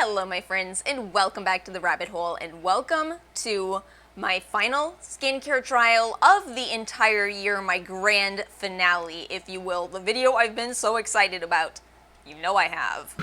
Hello my friends, and welcome back to the rabbit hole, and welcome to my final skincare trial of the entire year, my grand finale, if you will, the video I've been so excited about. You know I have.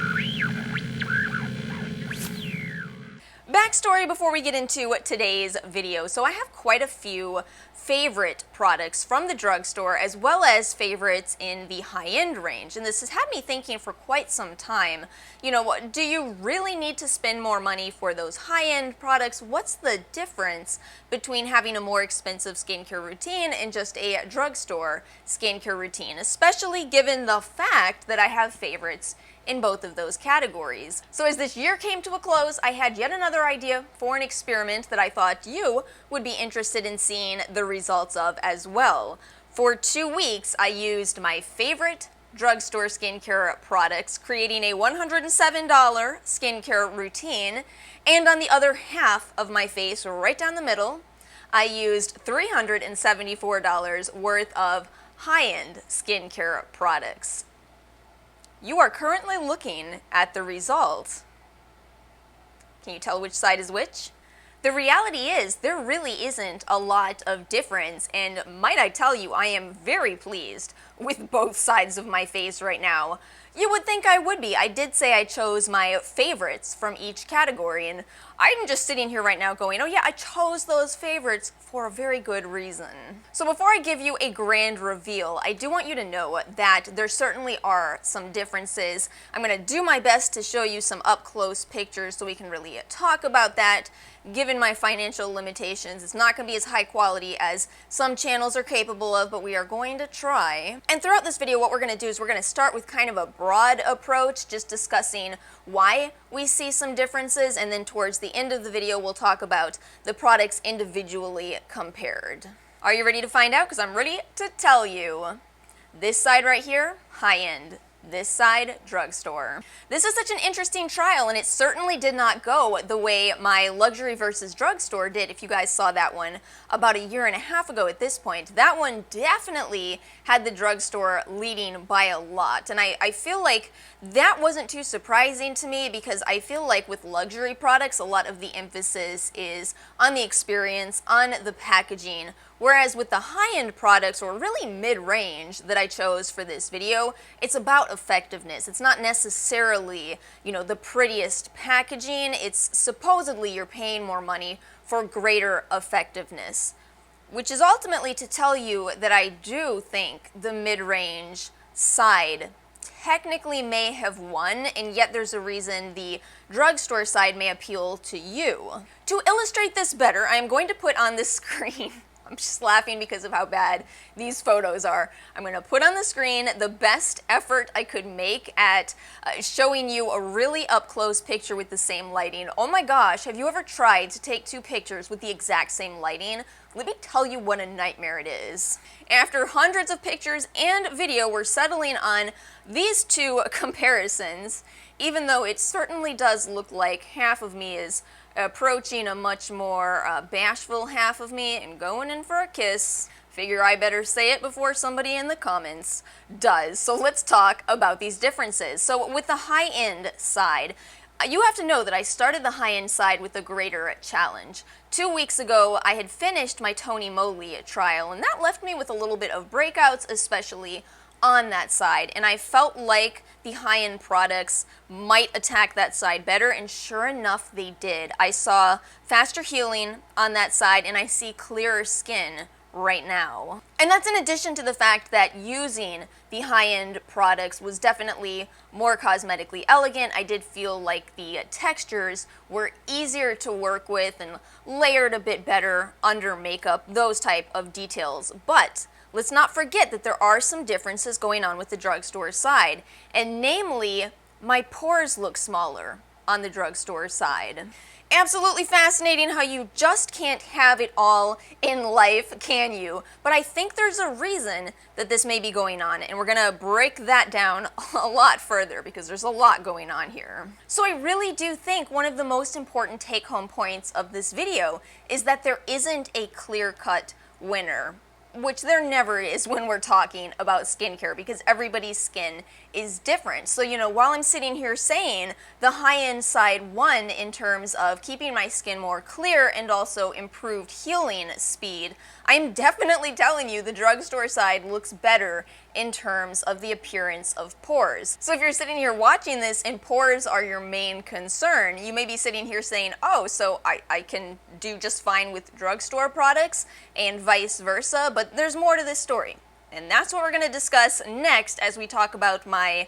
Backstory before we get into today's video. So I have quite a few favorite products from the drugstore as well as favorites in the high-end range, and this has had me thinking for quite some time, you know, do you really need to spend more money for those high-end products? What's the difference between having a more expensive skincare routine and just a drugstore skincare routine, especially given the fact that I have favorites in both of those categories. So as this year came to a close, I had yet another idea for an experiment that I thought you would be interested in seeing the results of as well. For 2 weeks, I used my favorite drugstore skincare products, creating a $107 skincare routine, and on the other half of my face, right down the middle, I used $374 worth of high-end skincare products. You are currently looking at the results. Can you tell which side is which? The reality is there really isn't a lot of difference, and might I tell you, I am very pleased with both sides of my face right now. You would think I would be. I did say I chose my favorites from each category, and I'm just sitting here right now going, oh yeah, I chose those favorites for a very good reason. So before I give you a grand reveal, I do want you to know that there certainly are some differences. I'm going to do my best to show you some up-close pictures so we can really talk about that. Given my financial limitations, it's not going to be as high quality as some channels are capable of, but we are going to try. And throughout this video, what we're going to do is we're going to start with kind of a broad approach, just discussing why we see some differences, and then towards the end of the video, we'll talk about the products individually compared. Are you ready to find out? Because I'm ready to tell you. This side right here, high-end. This side, drugstore. This is such an interesting trial, and it certainly did not go the way my luxury versus drugstore did. If you guys saw that one about a year and a half ago at this point, that one definitely had the drugstore leading by a lot. And I feel like that wasn't too surprising to me, because I feel like with luxury products, a lot of the emphasis is on the experience, on the packaging, whereas with the high-end products, or really mid-range that I chose for this video, it's about effectiveness. It's not necessarily, you know, the prettiest packaging. It's supposedly you're paying more money for greater effectiveness, which is ultimately to tell you that I do think the mid-range side technically may have won, and yet there's a reason the drugstore side may appeal to you. To illustrate this better, I am going to put on the screen I'm just laughing because of how bad these photos are. I'm going to put on the screen the best effort I could make at showing you a really up-close picture with the same lighting. Oh my gosh, have you ever tried to take two pictures with the exact same lighting? Let me tell you what a nightmare it is. After hundreds of pictures and video, we're settling on these two comparisons, even though it certainly does look like half of me is approaching a much more bashful half of me and going in for a kiss. Figure I better say it before somebody in the comments does. So let's talk about these differences. So with the high-end side, you have to know that I started the high-end side with a greater challenge. 2 weeks ago, I had finished my Tony Moly trial, and that left me with a little bit of breakouts, especially on that side, and I felt like the high-end products might attack that side better, and sure enough they did. I saw faster healing on that side, and I see clearer skin right now. And that's in addition to the fact that using the high-end products was definitely more cosmetically elegant. I did feel like the textures were easier to work with and layered a bit better under makeup, those type of details. But let's not forget that there are some differences going on with the drugstore side, and namely, my pores look smaller on the drugstore side. Absolutely fascinating how you just can't have it all in life, can you? But I think there's a reason that this may be going on, and we're gonna break that down a lot further because there's a lot going on here. So I really do think one of the most important take-home points of this video is that there isn't a clear-cut winner. which there never is when we're talking about skincare, because everybody's skin is different. So, while I'm sitting here saying the high-end side won in terms of keeping my skin more clear and also improved healing speed, I'm definitely telling you the drugstore side looks better in terms of the appearance of pores. So if you're sitting here watching this and pores are your main concern, you may be sitting here saying, oh, so I can do just fine with drugstore products and vice versa, but there's more to this story. And that's what we're going to discuss next as we talk about my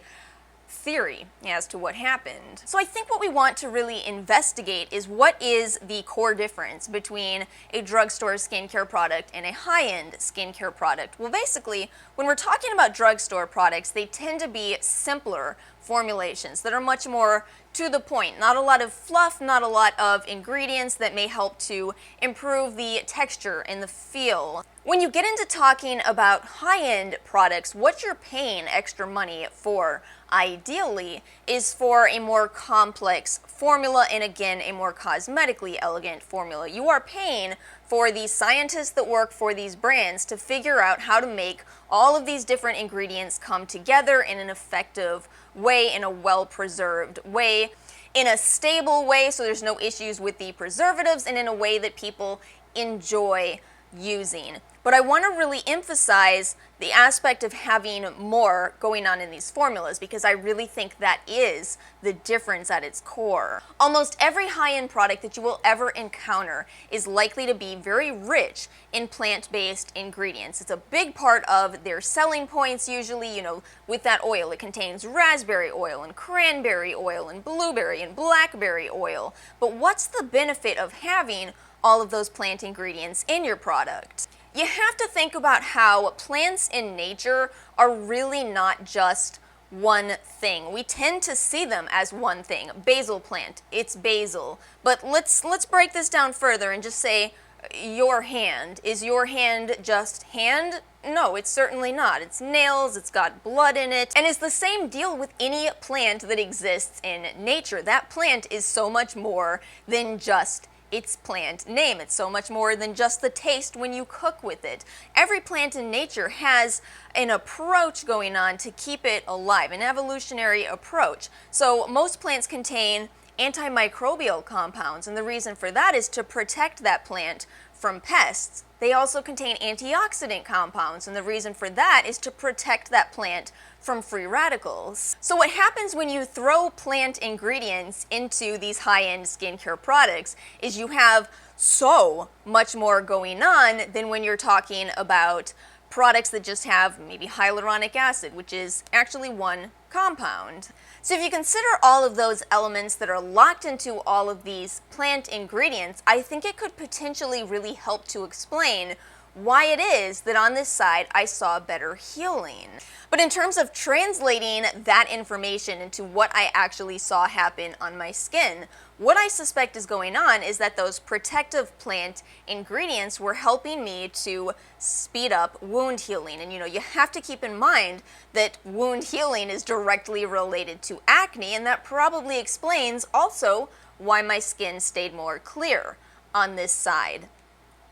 theory as to what happened. So I think what we want to really investigate is what is the core difference between a drugstore skincare product and a high-end skincare product. Well, basically, when we're talking about drugstore products, they tend to be simpler formulations that are much more to the point. Not a lot of fluff, not a lot of ingredients that may help to improve the texture and the feel. When you get into talking about high-end products, what you're paying extra money for, ideally, is for a more complex formula and, again, a more cosmetically elegant formula. You are paying for the scientists that work for these brands to figure out how to make all of these different ingredients come together in an effective way, in a well-preserved way, in a stable way so there's no issues with the preservatives, and in a way that people enjoy using. But I want to really emphasize the aspect of having more going on in these formulas, because I really think that is the difference at its core. Almost every high-end product that you will ever encounter is likely to be very rich in plant-based ingredients. It's a big part of their selling points usually, with that oil. It contains raspberry oil and cranberry oil and blueberry and blackberry oil. But what's the benefit of having all of those plant ingredients in your product? You have to think about how plants in nature are really not just one thing. We tend to see them as one thing. Basil plant, it's basil. But let's break this down further and just say your hand. Is your hand just hand? No, it's certainly not. It's nails, it's got blood in it, and it's the same deal with any plant that exists in nature. That plant is so much more than just its plant name. It's so much more than just the taste when you cook with it. Every plant in nature has an approach going on to keep it alive, an evolutionary approach. So most plants contain antimicrobial compounds, and the reason for that is to protect that plant from pests. They also contain antioxidant compounds, and the reason for that is to protect that plant from free radicals. So what happens when you throw plant ingredients into these high-end skincare products is you have so much more going on than when you're talking about products that just have maybe hyaluronic acid, which is actually one compound. So if you consider all of those elements that are locked into all of these plant ingredients, I think it could potentially really help to explain why it is that on this side I saw better healing. But in terms of translating that information into what I actually saw happen on my skin, what I suspect is going on is that those protective plant ingredients were helping me to speed up wound healing. And you have to keep in mind that wound healing is directly related to acne, and that probably explains also why my skin stayed more clear on this side.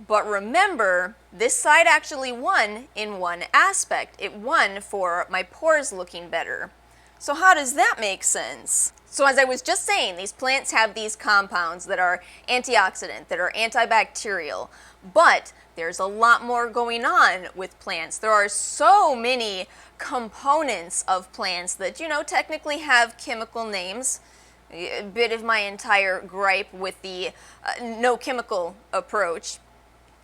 But remember, this side actually won in one aspect. It won for my pores looking better. So how does that make sense? So as I was just saying, these plants have these compounds that are antioxidant, that are antibacterial, but there's a lot more going on with plants. There are so many components of plants that, technically have chemical names. A bit of my entire gripe with the no chemical approach.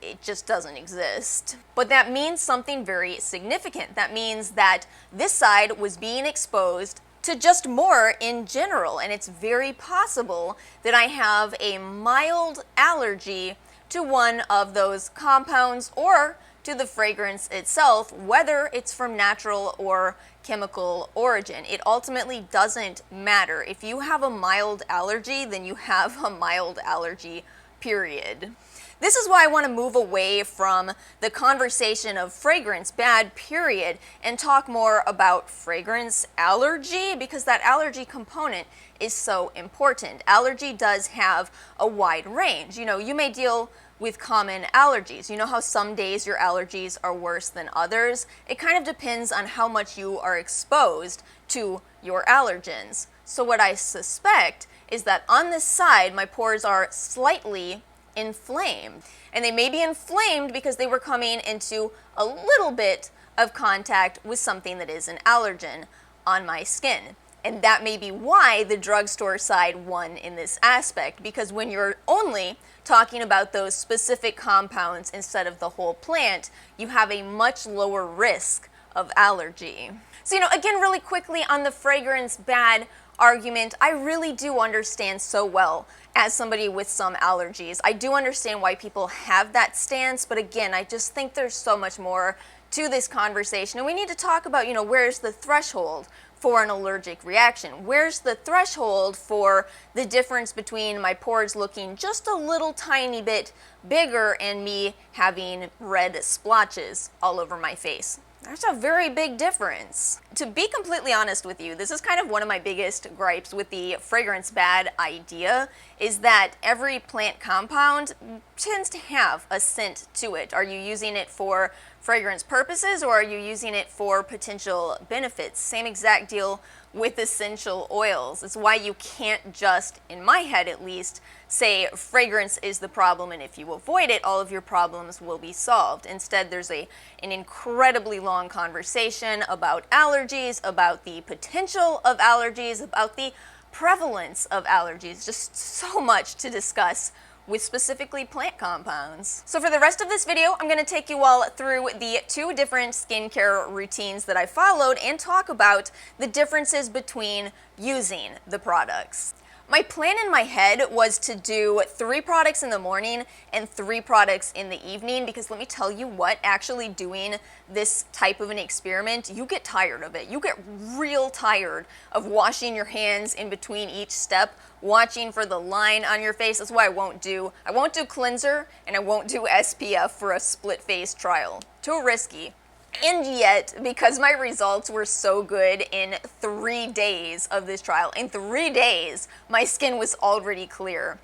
It just doesn't exist. But that means something very significant. That means that this side was being exposed to just more in general, and it's very possible that I have a mild allergy to one of those compounds or to the fragrance itself, whether it's from natural or chemical origin. It ultimately doesn't matter. If you have a mild allergy, then you have a mild allergy, period. This is why I want to move away from the conversation of fragrance bad, period, and talk more about fragrance allergy, because that allergy component is so important. Allergy does have a wide range. You may deal with common allergies. You know how some days your allergies are worse than others? It kind of depends on how much you are exposed to your allergens. So what I suspect is that on this side, my pores are slightly inflamed. And they may be inflamed because they were coming into a little bit of contact with something that is an allergen on my skin. And that may be why the drugstore side won in this aspect, because when you're only talking about those specific compounds instead of the whole plant, you have a much lower risk of allergy. So, again, really quickly on the fragrance bad argument, I really do understand so well as somebody with some allergies. I do understand why people have that stance, but again, I just think there's so much more to this conversation, and we need to talk about, where's the threshold for an allergic reaction? Where's the threshold for the difference between my pores looking just a little tiny bit bigger and me having red splotches all over my face? There's a very big difference. To be completely honest with you, this is kind of one of my biggest gripes with the fragrance bad idea, is that every plant compound tends to have a scent to it. Are you using it for fragrance purposes, or are you using it for potential benefits? Same exact deal with essential oils. It's why you can't just, in my head at least, say fragrance is the problem, and if you avoid it, all of your problems will be solved. Instead, there's an incredibly long conversation about allergies, about the potential of allergies, about the prevalence of allergies. Just so much to discuss with specifically plant compounds. So for the rest of this video, I'm going to take you all through the 2 different skincare routines that I followed and talk about the differences between using the products. My plan in my head was to do 3 products in the morning and 3 products in the evening, because let me tell you what, actually doing this type of an experiment, you get tired of it. You get real tired of washing your hands in between each step, watching for the line on your face. That's why I won't do cleanser and I won't do SPF for a split face trial. Too risky. And yet, because my results were so good in 3 days of this trial, in 3 days, my skin was already clear.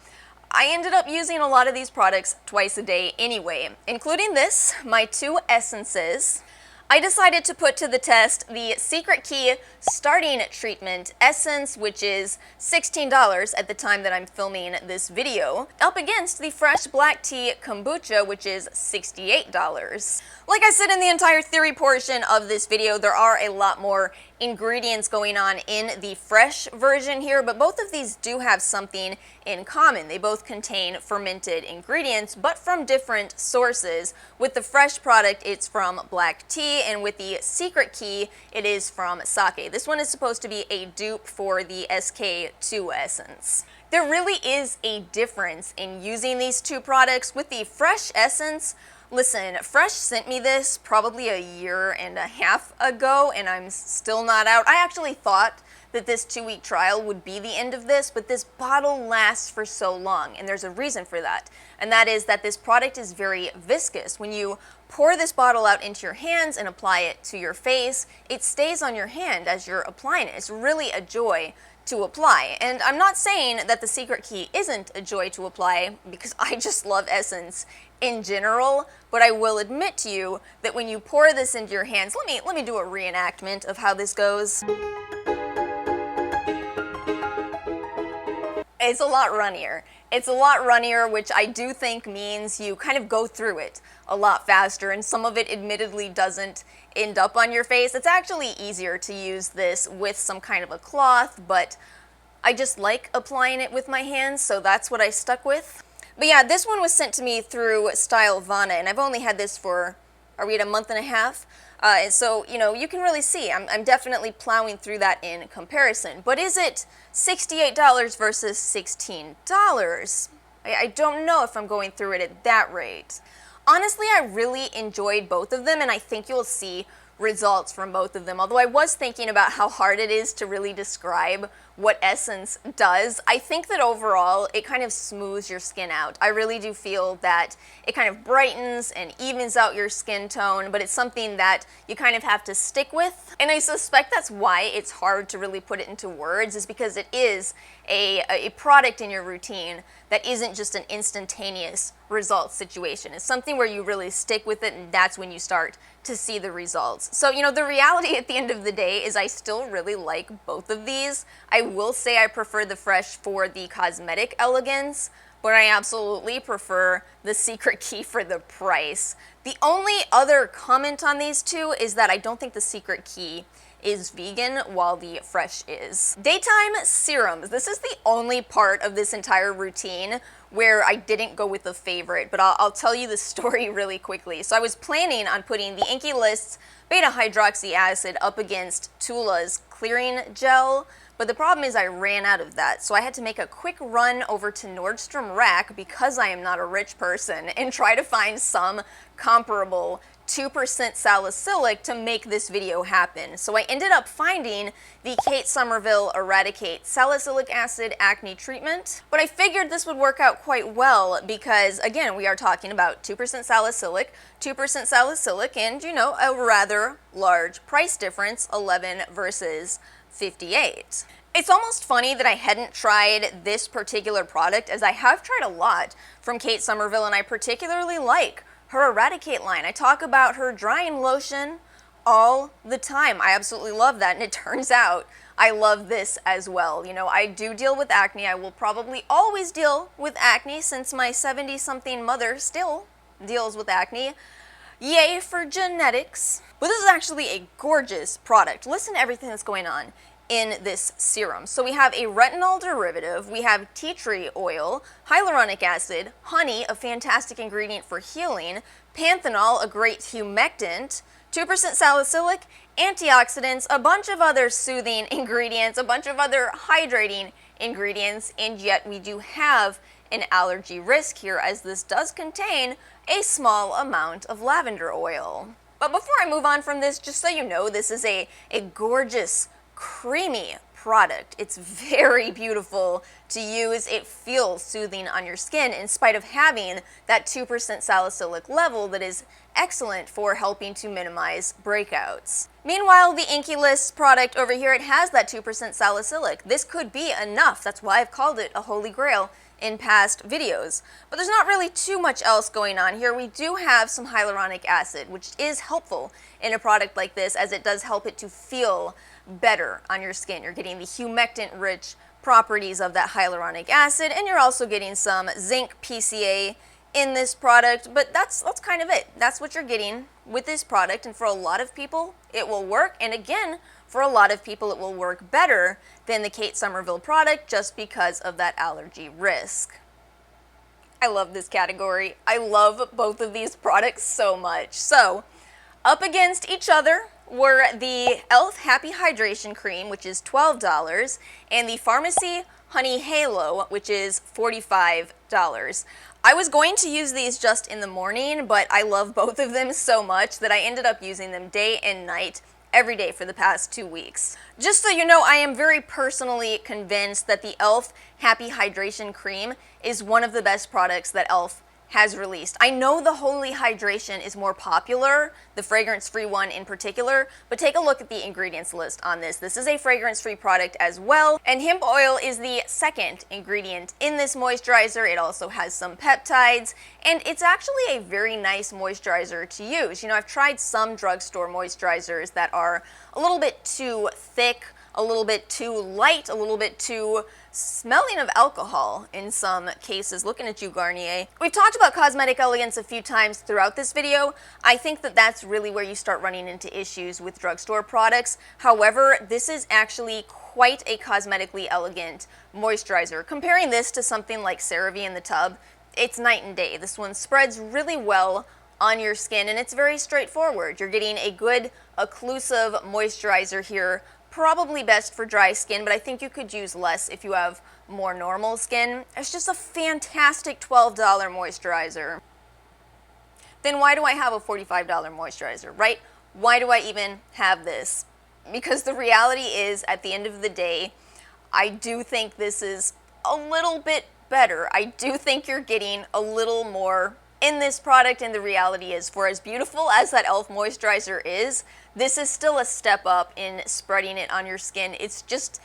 I ended up using a lot of these products twice a day anyway, including this, my 2 essences. I decided to put to the test the Secret Key Starting Treatment Essence, which is $16 at the time that I'm filming this video, up against the Fresh Black Tea Kombucha, which is $68. Like I said in the entire theory portion of this video, there are a lot more ingredients going on in the fresh version here, but both of these do have something in common. They both contain fermented ingredients, but from different sources. With the fresh product, it's from black tea, and with the Secret Key, it is from sake. This one is supposed to be a dupe for the SK2 essence. There really is a difference in using these 2 products. With the fresh essence, listen, Fresh sent me this probably a year and a half ago, and I'm still not out. I actually thought that this 2-week trial would be the end of this, but this bottle lasts for so long, and there's a reason for that. And that is that this product is very viscous. When you pour this bottle out into your hands and apply it to your face, it stays on your hand as you're applying it. It's really a joy to apply. And I'm not saying that the Secret Key isn't a joy to apply, because I just love Essence in general, but I will admit to you that when you pour this into your hands, let me do a reenactment of how this goes. It's a lot runnier. It's a lot runnier, which I do think means you kind of go through it a lot faster, and some of it admittedly doesn't end up on your face. It's actually easier to use this with some kind of a cloth, but I just like applying it with my hands, so that's what I stuck with. But yeah, this one was sent to me through Stylovana, and I've only had this for, are we at a month and a half? So, you can really see, I'm definitely plowing through that in comparison. But is it $68 versus $16? I don't know if I'm going through it at that rate. Honestly, I really enjoyed both of them, and I think you'll see results from both of them. Although I was thinking about how hard it is to really describe what Essence does, I think that overall it kind of smooths your skin out. I really do feel that it kind of brightens and evens out your skin tone, but it's something that you kind of have to stick with. And I suspect that's why it's hard to really put it into words, is because it is a product in your routine that isn't just an instantaneous result situation. It's something where you really stick with it, and that's when you start to see the results. So, you know, the reality at the end of the day is I still really like both of these. I will say I prefer the Fresh for the cosmetic elegance, but I absolutely prefer the Secret Key for the price. The only other comment on these two is that I don't think the Secret Key is vegan while the Fresh is. Daytime serums. This is the only part of this entire routine where I didn't go with a favorite, but I'll tell you the story really quickly. So I was planning on putting the Inkey List's beta hydroxy acid up against Tula's clearing gel, but the problem is I ran out of that, so I had to make a quick run over to Nordstrom Rack, because I am not a rich person, and try to find some comparable 2% salicylic to make this video happen. So I ended up finding the Kate Somerville Eradicate Salicylic Acid Acne Treatment, but I figured this would work out quite well because, again, we are talking about 2% salicylic, and, you know, a rather large price difference, 11 versus 58. It's almost funny that I hadn't tried this particular product, as I have tried a lot from Kate Somerville, and I particularly like her Eradicate line. I talk about her drying lotion all the time. I absolutely love that, and it turns out I love this as well. You know, I do deal with acne. I will probably always deal with acne since my 70-something mother still deals with acne. Yay for genetics. But this is actually a gorgeous product. Listen to everything that's going on in this serum. So we have a retinol derivative, we have tea tree oil, hyaluronic acid, honey, a fantastic ingredient for healing, panthenol, a great humectant, 2% salicylic, antioxidants, a bunch of other soothing ingredients, a bunch of other hydrating ingredients, and yet we do have an allergy risk here, as this does contain a small amount of lavender oil. But before I move on from this, just so you know, this is a gorgeous, creamy product. It's very beautiful to use. It feels soothing on your skin in spite of having that 2% salicylic level that is excellent for helping to minimize breakouts. Meanwhile, the Inkey List product over here, it has that 2% salicylic. This could be enough. That's why I've called it a holy grail in past videos. But there's not really too much else going on here. We do have some hyaluronic acid, which is helpful in a product like this, as it does help it to feel better on your skin. You're getting the humectant-rich properties of that hyaluronic acid, and you're also getting some zinc PCA in this product, but that's kind of it. That's what you're getting with this product, and for a lot of people, it will work, and again, for a lot of people, it will work better than the Kate Somerville product just because of that allergy risk. I love this category. I love both of these products so much. So, up against each other were the Elf Happy Hydration Cream, which is $12, and the Farmacy Honey Halo, which is $45. I was going to use these just in the morning, but I love both of them so much that I ended up using them day and night every day for the past 2 weeks. Just so you know, I am very personally convinced that the Elf Happy Hydration Cream is one of the best products that Elf has released. I know the Holy Hydration is more popular, the fragrance-free one in particular, but take a look at the ingredients list on this. This is a fragrance-free product as well, and hemp oil is the second ingredient in this moisturizer. It also has some peptides, and it's actually a very nice moisturizer to use. You know, I've tried some drugstore moisturizers that are a little bit too thick, a little bit too light, a little bit too smelling of alcohol in some cases. Looking at you, Garnier. We've talked about cosmetic elegance a few times throughout this video. I think that that's really where you start running into issues with drugstore products. However, this is actually quite a cosmetically elegant moisturizer. Comparing this to something like CeraVe in the tub, it's night and day. This one spreads really well on your skin, and it's very straightforward. You're getting a good occlusive moisturizer here, probably best for dry skin, but I think you could use less if you have more normal skin. It's just a fantastic $12 moisturizer. Then why do I have a $45 moisturizer, right? Why do I even have this? Because the reality is, at the end of the day, I do think this is a little bit better. I do think you're getting a little more in this product, and the reality is, for as beautiful as that Elf moisturizer is, this is still a step up in spreading it on your skin. It's just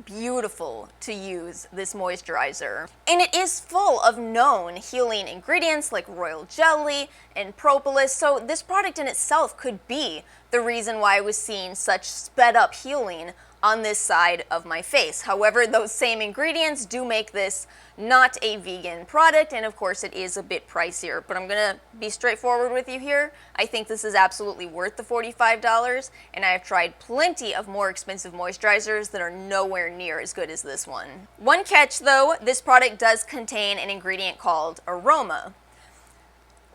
beautiful to use, this moisturizer. And it is full of known healing ingredients like royal jelly and propolis, so this product in itself could be the reason why I was seeing such sped up healing on this side of my face. However, those same ingredients do make this not a vegan product, and of course it is a bit pricier, but I'm gonna be straightforward with you here. I think this is absolutely worth the $45, and I have tried plenty of more expensive moisturizers that are nowhere near as good as this one. One catch though, this product does contain an ingredient called aroma,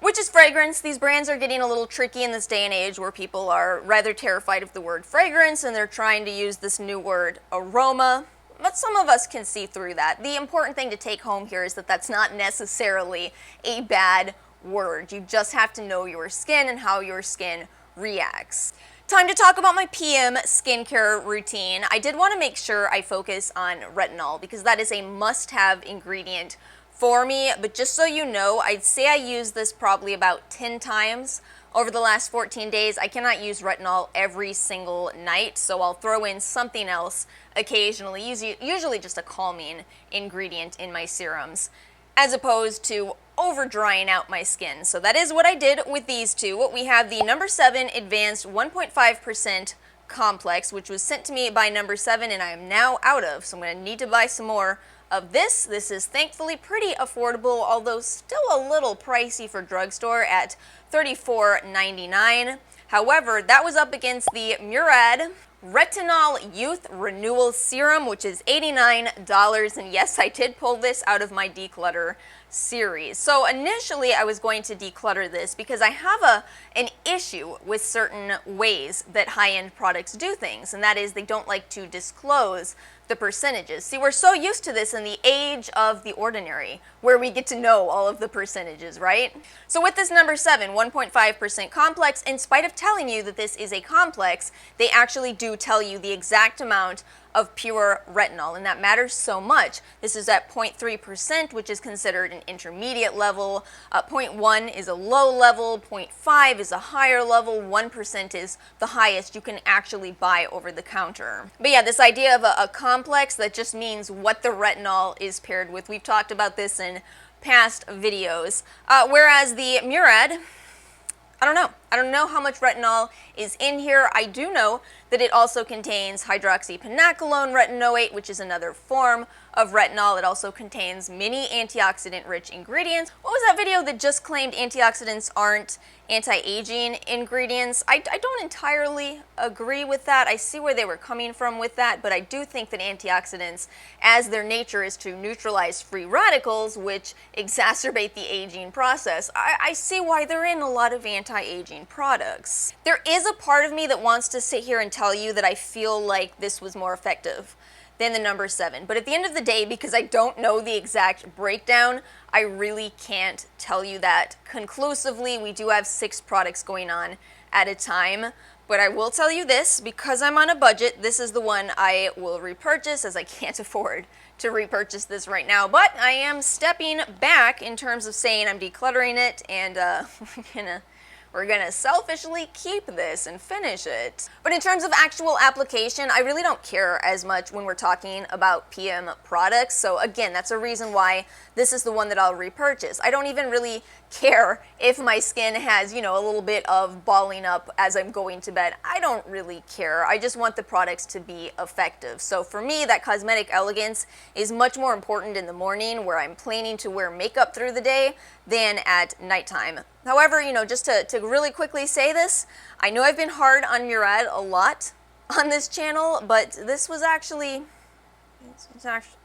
which is fragrance. These brands are getting a little tricky in this day and age where people are rather terrified of the word fragrance and they're trying to use this new word aroma, but some of us can see through that. The important thing to take home here is that that's not necessarily a bad word. You just have to know your skin and how your skin reacts. Time to talk about my PM skincare routine. I did want to make sure I focus on retinol because that is a must-have ingredient for me, but just so you know, I'd say I use this probably about 10 times over the last 14 days. I cannot use retinol every single night, so I'll throw in something else occasionally, usually just a calming ingredient in my serums, as opposed to over drying out my skin. So that is what I did with these two. We have the number 7 Advanced 1.5% Complex, which was sent to me by number 7 and I am now out of, so I'm going to need to buy some more of this. This is thankfully pretty affordable, although still a little pricey for drugstore at $34.99. However, that was up against the Murad Retinol Youth Renewal Serum, which is $89, and yes, I did pull this out of my declutter series. So initially I was going to declutter this because I have an issue with certain ways that high-end products do things, and that is they don't like to disclose the percentages. See, we're so used to this in the age of the ordinary, where we get to know all of the percentages, right? So with this number 7, 1.5% complex, in spite of telling you that this is a complex, they actually do tell you the exact amount of pure retinol, and that matters so much. This is at 0.3%, which is considered an intermediate level. 0.1 is a low level, 0.5 is a higher level, 1% is the highest you can actually buy over the counter. But yeah, this idea of a complex, that just means what the retinol is paired with. We've talked about this in past videos. Whereas the Murad, I don't know. I don't know how much retinol is in here. I do know that it also contains hydroxypinacolone retinoate, which is another form of retinol. It also contains many antioxidant-rich ingredients. What was that video that just claimed antioxidants aren't anti-aging ingredients? I don't entirely agree with that. I see where they were coming from with that, but I do think that antioxidants, as their nature is to neutralize free radicals, which exacerbate the aging process, I see why they're in a lot of anti-aging products. There is a part of me that wants to sit here and tell you that I feel like this was more effective than the number 7. But at the end of the day, because I don't know the exact breakdown, I really can't tell you that conclusively. We do have 6 products going on at a time. But I will tell you this, because I'm on a budget, this is the one I will repurchase, as I can't afford to repurchase this right now. But I am stepping back in terms of saying I'm decluttering it, and we're gonna selfishly keep this and finish it. But in terms of actual application, I really don't care as much when we're talking about PM products. So again, that's a reason why this is the one that I'll repurchase. I don't even really care if my skin has, you know, a little bit of balling up as I'm going to bed. I don't really care. I just want the products to be effective. So for me, that cosmetic elegance is much more important in the morning, where I'm planning to wear makeup through the day, than at nighttime. However, you know, just to really quickly say this, I know I've been hard on Murad a lot on this channel, but this was actually,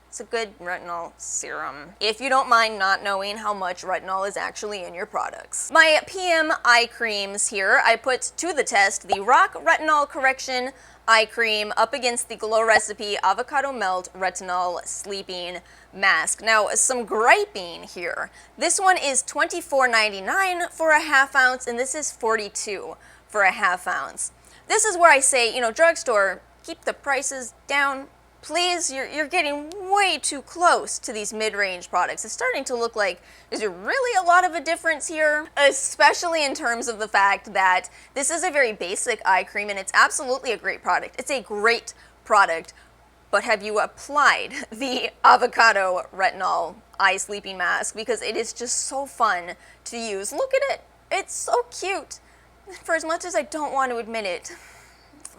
it's a good retinol serum, if you don't mind not knowing how much retinol is actually in your products. My PM eye creams here, I put to the test the Rock Retinol Correction Eye Cream up against the Glow Recipe Avocado Melt Retinol Sleeping Mask. Now, some griping here. This one is $24.99 for a half ounce, and this is $42 for a half ounce. This is where I say, you know, drugstore, keep the prices down. Please, you're getting way too close to these mid-range products. It's starting to look like there's really a lot of a difference here, especially in terms of the fact that this is a very basic eye cream, and it's absolutely a great product. It's a great product, but have you applied the avocado retinol eye sleeping mask? Because it is just so fun to use. Look at it. It's so cute. For as much as I don't want to admit it,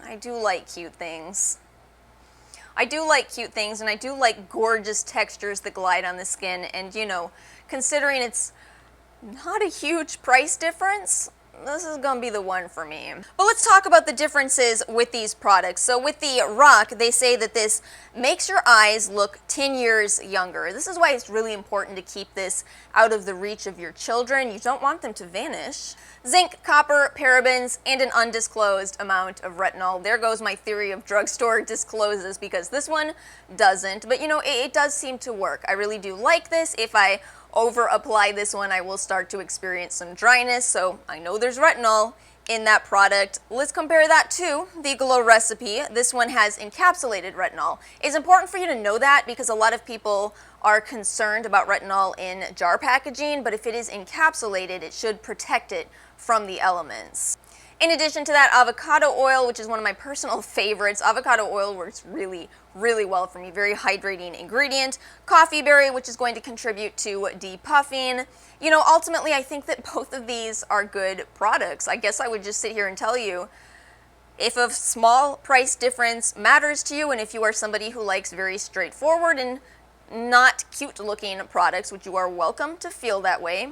I do like cute things. I do like cute things, and I do like gorgeous textures that glide on the skin, and you know, considering it's not a huge price difference, this is gonna be the one for me. But let's talk about the differences with these products. So with the Rock, they say that this makes your eyes look 10 years younger. This is why it's really important to keep this out of the reach of your children. You don't want them to vanish. Zinc, copper, parabens, and an undisclosed amount of retinol. There goes my theory of drugstore discloses, because this one doesn't. But you know, it does seem to work. I really do like this. If I over apply this one, I will start to experience some dryness, so I know there's retinol in that product. Let's compare that to the Glow Recipe. This one has encapsulated retinol. It's important for you to know that because a lot of people are concerned about retinol in jar packaging, but if it is encapsulated, it should protect it from the elements. In addition to that, avocado oil, which is one of my personal favorites. Avocado oil works really, really well for me. Very hydrating ingredient. Coffee berry, which is going to contribute to depuffing. You know, ultimately, I think that both of these are good products. I guess I would just sit here and tell you, if a small price difference matters to you, and if you are somebody who likes very straightforward and not cute-looking products, which you are welcome to feel that way,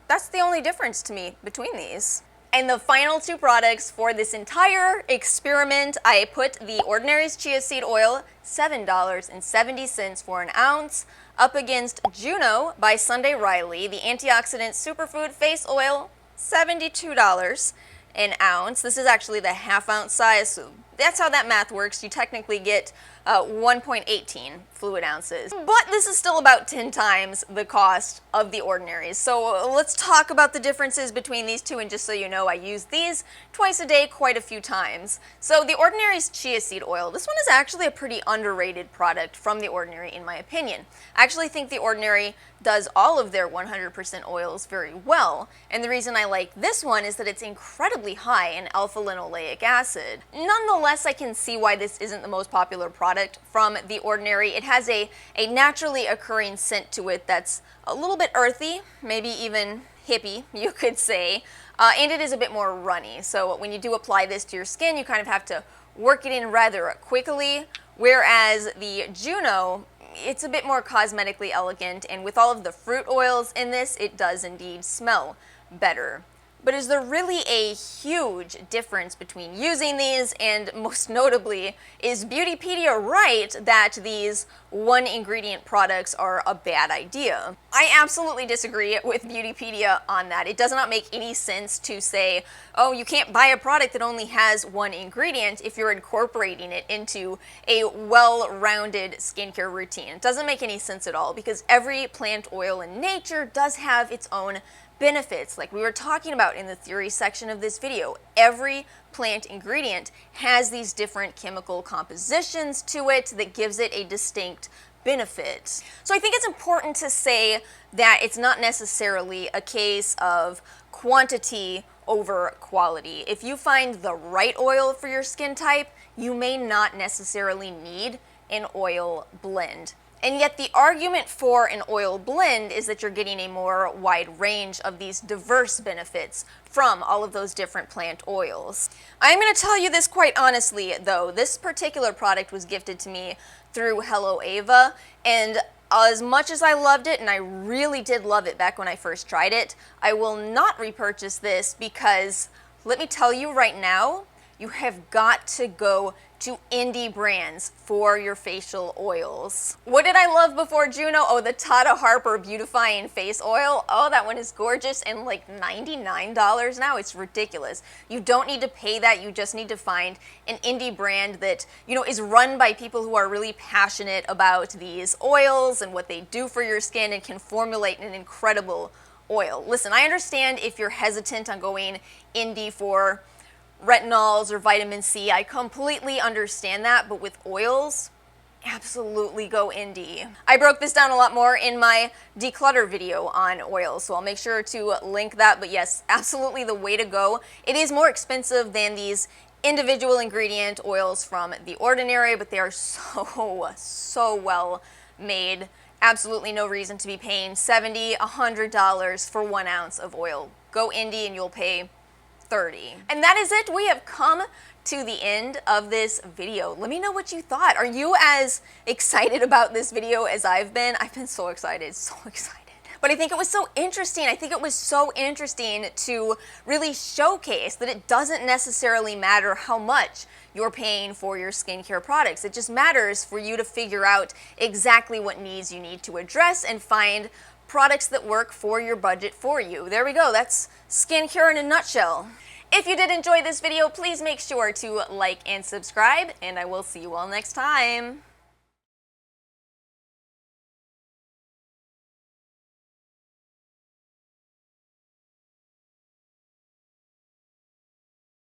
that's the only difference to me between these. And the final two products for this entire experiment, I put the Ordinary's Chia Seed Oil, $7.70 for an ounce, up against Juno by Sunday Riley, the Antioxidant Superfood Face Oil, $72 an ounce. This is actually the half-ounce size, so that's how that math works. You technically get 1.18 fluid ounces. But this is still about 10 times the cost of the Ordinaries. So let's talk about the differences between these two, and just so you know, I use these twice a day quite a few times. So the Ordinary's Chia Seed Oil, this one is actually a pretty underrated product from the Ordinary in my opinion. I actually think the Ordinary does all of their 100% oils very well, and the reason I like this one is that it's incredibly high in alpha-linoleic acid. Nonetheless, I can see why this isn't the most popular product from the Ordinary. It has a naturally occurring scent to it that's a little bit earthy, maybe even hippie, you could say, and it is a bit more runny. So when you do apply this to your skin, you kind of have to work it in rather quickly, whereas the Juno, it's a bit more cosmetically elegant, and with all of the fruit oils in this, it does indeed smell better. But is there really a huge difference between using these, and most notably, is Beautypedia right that these one ingredient products are a bad idea? I absolutely disagree with Beautypedia on that. It does not make any sense to say, oh, you can't buy a product that only has one ingredient if you're incorporating it into a well-rounded skincare routine. It doesn't make any sense at all, because every plant oil in nature does have its own benefits, like we were talking about in the theory section of this video. Every plant ingredient has these different chemical compositions to it that gives it a distinct benefit. So I think it's important to say that it's not necessarily a case of quantity over quality. If you find the right oil for your skin type, you may not necessarily need an oil blend. And yet the argument for an oil blend is that you're getting a more wide range of these diverse benefits from all of those different plant oils. I'm going to tell you this quite honestly though, this particular product was gifted to me through Hello Ava, and as much as I loved it, and I really did love it back when I first tried it, I will not repurchase this because, let me tell you right now, you have got to go to indie brands for your facial oils. What did I love before Juno? Oh, the Tata Harper Beautifying Face Oil. Oh, that one is gorgeous, and like $99 now. It's ridiculous. You don't need to pay that. You just need to find an indie brand that, you know, is run by people who are really passionate about these oils and what they do for your skin and can formulate an incredible oil. Listen, I understand if you're hesitant on going indie for retinols or vitamin C. I completely understand that, but with oils, absolutely go indie. I broke this down a lot more in my declutter video on oils, so I'll make sure to link that, but yes, absolutely the way to go. It is more expensive than these individual ingredient oils from The Ordinary, but they are so well made. Absolutely no reason to be paying $70, $100 for 1 ounce of oil. Go indie and you'll pay $30. And that is it. We have come to the end of this video. Let me know what you thought. Are you as excited about this video as I've been? I've been so excited, so excited. But I think it was so interesting. I think it was so interesting to really showcase that it doesn't necessarily matter how much you're paying for your skincare products. It just matters for you to figure out exactly what needs you need to address and find products that work for your budget for you. There we go. That's skincare in a nutshell. If you did enjoy this video, please make sure to like and subscribe, and I will see you all next time.